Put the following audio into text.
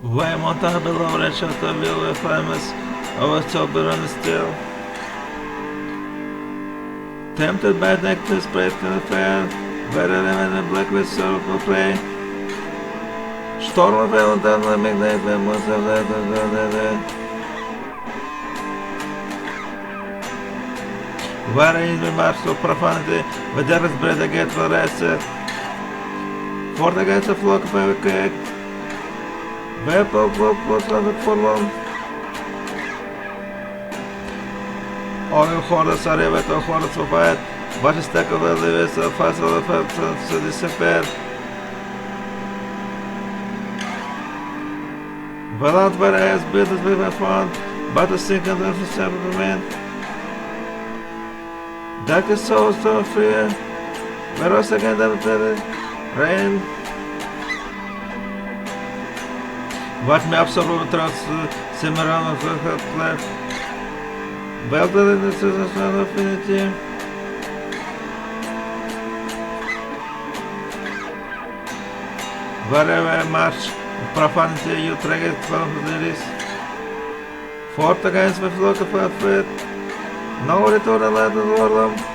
Way montagne below the shelter will be famous, always so bitter and still. Tempted by nectar spread to the fair, better than the blacklist circle play. Storm of Valentine, let me make them most of that. Варя из мемарства профанity, выдержать бреда гет флореса. Форта гетса флок пэвэкэк. Вэпл флок посланок форлон. Огън хора саревето хора свобает. Ваши стекове ливеса фасала фэпса дисепер. Вэлант вареас бизнес бивэ фонд. Бата синкан дэнфэ сэмпэмэн. Darkest souls don't fear, but also again the rain. Watch me absolute trust, Cimarron of the left. Belted in the season of infinity. Wherever I march, profanity you drag it from the wrist. Fought against my flock of faith. No return and let the world.